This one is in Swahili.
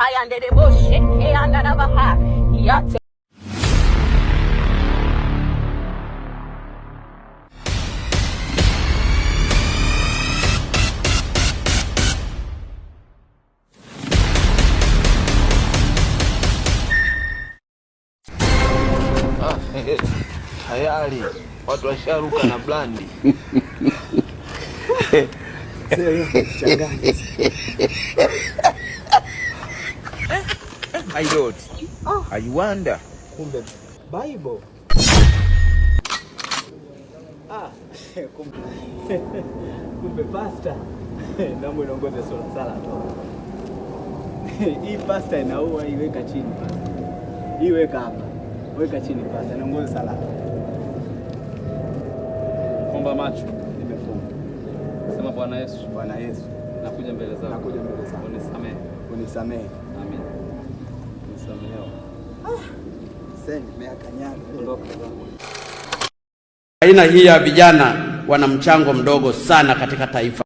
Kayandere boshe kayandara baha yate. Tayari watu washaruka na blandi. My lord, I wonder. Kumbe Bible. Kumbe pasta. Naomba unaongoze sala tu. Hii pasta inaua, iweka chini pasta. Iweka hapa. Weka chini pasta, naongoze sala. Fumba macho. Nimefunga. Sema Bwana Yesu. Bwana Yesu. Nakuja mbele zako. Nakuja mbele zako. Unisamehe. Unisamehe. Amen. Unisamehe. Sasa nimeakanyaga. Ondoka zangu. Aina hii ya vijana wana mchango mdogo sana katika taifa.